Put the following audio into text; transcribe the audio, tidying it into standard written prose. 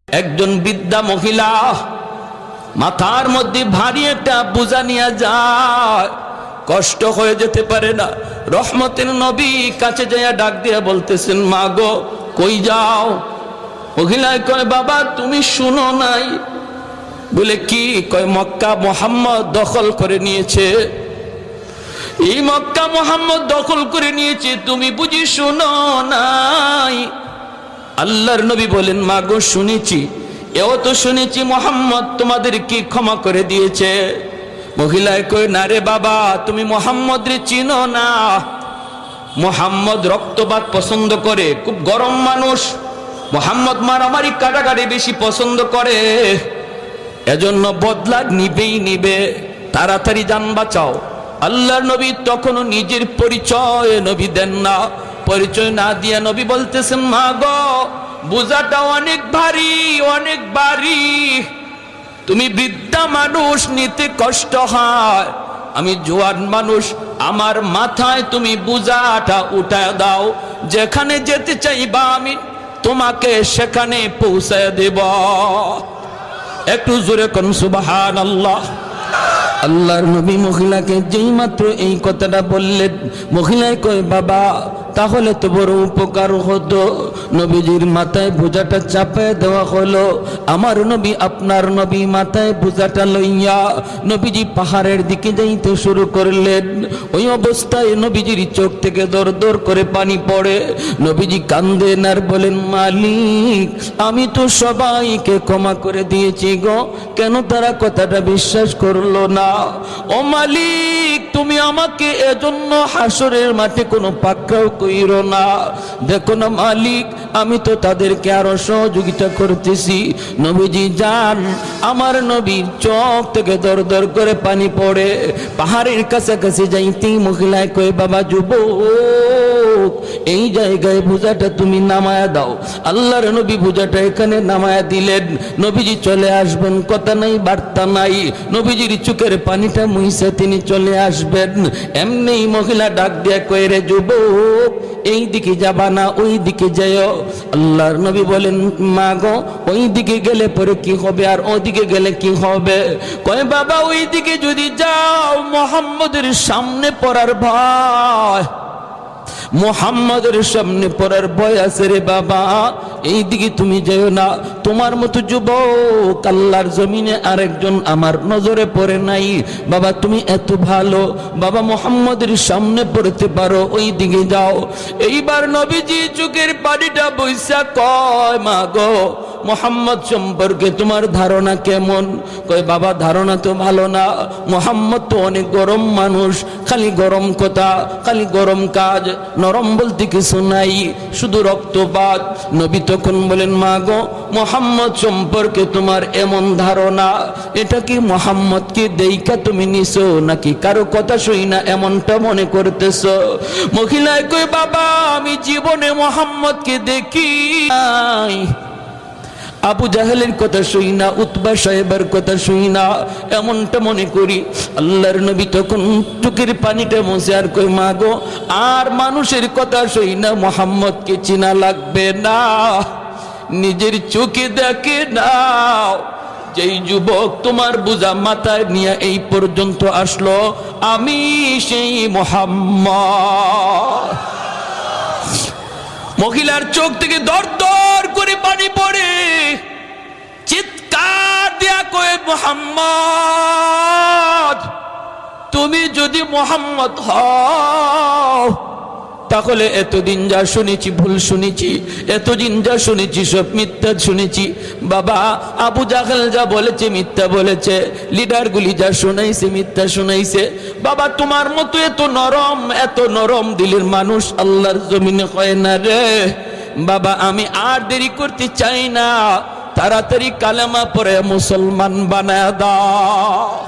একজন বৃদ্ধা মহিলা মাথার মধ্যে ভারী একটা বোঝা নিয়ে যায়, কষ্ট হয়ে যেতে পারে না। রহমতের নবী কাছে যাইয়া ডাক দিয়া বলতেছেন, মা গো কই যাও? মহিলায় কয়, বাবা তুমি শুনো নাই? বলে কি? কয় মক্কা মুহাম্মদ দখল করে নিয়েছে, এই মক্কা মুহাম্মদ দখল করে নিয়েছে, তুমি বুঝি শুনো নাই? আল্লাহর নবী বলেন, মা গো শুনেছি, এও তো শুনেছি মুহাম্মদ তোমাদের কি ক্ষমা করে দিয়েছে। মহিলায় কয়, না রে বাবা, তুমি মুহাম্মদ রে চিনো না। মুহাম্মদ রক্তপাত পছন্দ করে, খুব গরম মানুষ। মুহাম্মদ মারামারি কাটাকাটি বেশি পছন্দ করে, এজন্য বদলা নিবেই নিবে, তাড়াতাড়ি জান বাঁচাও। আল্লাহর নবী তখনও নিজের পরিচয় নবী দেন না। পরিচয় না দিয়া নবী বলতেছেন, মা গো বোঝাটা অনেক ভারী, অনেক ভারী, তুমি বৃদ্ধা মানুষ, নিতে কষ্ট হয়, আমি জোয়ান মানুষ, আমার মাথায় তুমি বোঝাটা উঠায় দাও, যেখানে যেতে চাইবা আমি তোমাকে সেখানে পৌঁছায় দেব। একটু জোরে কোন সুবহানাল্লাহ। আল্লাহর নবী মহিলাকে যেই মাত্র এই কথাটা বললেন, মহিলায় কয়, বাবা তাহলে তো বড় উপকার হতো। নবীজির মাথায় বোঝাটা চাপায় দেওয়া হলো। আমার নবী, আপনার নবী মাথায় বোঝাটা লইয়া নবীজি পাহাড়ের দিকে যাইতে শুরু করলেন। ওই অবস্থায় নবীজির চোখ থেকে দর দর করে পানি পড়ে। নবীজি কান্দেন আর বলেন, মালিক আমি তো সবাইকে ক্ষমা করে দিয়েছি গো, কেন তারা কথাটা বিশ্বাস করলো না? ও মালিক, তুমি আমাকে এজন্য হাসরের মাঠে কোনো পাকড়াও কইরো না। দেখো না মালিক, আমি তো তাদেরকে আরো সহযোগিতা করতেছি। নবীজি যান, আমার নবীর চোখ থেকে দর দর করে পানি পড়ে। পাহাড়ের কাছাকাছি যাইতেই মহিলায় কয়, বাবা যুবক, এই জায়গায় বোঝাটা তুমি নামায়া দাও। আল্লাহর নবী বোঝাটা এখানে নামায়া দিলেন। নবীজি চলে আসবেন, কথা নাই বার্তা নাই, নবীজির চোখের পানিটা মুইসা তিনি চলে আসবেন। এমনি মহিলা ডাক দিয়া কয়, রে যুবক, এই দিকে যাবা না, ওই দিকে যাও। আল্লাহর নবী বলেন, মা গো ওই দিকে গেলে পরে কি হবে, আর ওদিকে গেলে কি হবে? কয়, বাবা ওই দিকে যদি যাও মুহাম্মদের সামনে পড়ার ভয়, মুহাম্মদের সামনে পড়ার ভয় আছে রে বাবা, এই দিকে তুমি যেও না। তোমার মতো যুবক আল্লাহর জমিনে আরেকজন আমার নজরে পড়ে নাই। বাবা তুমি এত ভালো, বাবা মুহাম্মদের সামনে পড়তে পারো, ওই দিকে যাও। এইবার নবীজি চোখের পানিটা বইসা কয়, মা গো মুহাম্মদ সম্পর্কে তোমার ধারণা কেমন? কয়, বাবা ধারণা তো ভালো না, মুহাম্মদ তো অনেক গরম মানুষ, খালি গরম কথা, খালি গরম কাজ, নরম বলতে কিছু নাই, শুধু রক্তপাত। নবী তখন বলেন, মা গো মুহাম্মদ সম্পর্কে তোমার এমন ধারণা, এটা কি মুহাম্মদকে দেইকা তুমি নিছো নাকি কারো কথা শুই না এমনটা মনে করতেছো? মহিলায় কই, বাবা আমি জীবনে মুহাম্মদকে দেখি নাই, আবু জাহেলের কথা শুই না, উতবা সাহেবের কথা শুই না, এমনটা মনে করি। আল্লাহর নবী তখন চোখের পানিটা মুছে আর কই, মা গো আর মানুষের কথা শুই না, মুহাম্মদকে চিনা লাগবে না, নিজের চোখে দেখে নাও। যেই যুবক তোমার বোঝা মাথায় নিয়ে এই পর্যন্ত আসলো, আমি সেই মুহাম্মদ। মহিলার চোখ থেকে দর দর করে পানি পড়ে, চিৎকার দিয়া কয়ে, মুহাম্মদ তুমি যদি মুহাম্মদ হও তাহলে এতদিন যা শুনেছি ভুল শুনেছি, এতদিন যা শুনেছি সব মিথ্যা শুনেছি। বাবা আবু জাহেল যা বলেছে মিথ্যা বলেছে, লিডারগুলি যা শুনাইছে মিথ্যা শুনাইছে। বাবা তোমার মতো এত নরম দিলের মানুষ আল্লাহর জমিনে হয় না রে। বাবা আমি আর দেরি করতে চাই না, তাড়াতাড়ি কালেমা পড়ে মুসলমান বানায় দাও।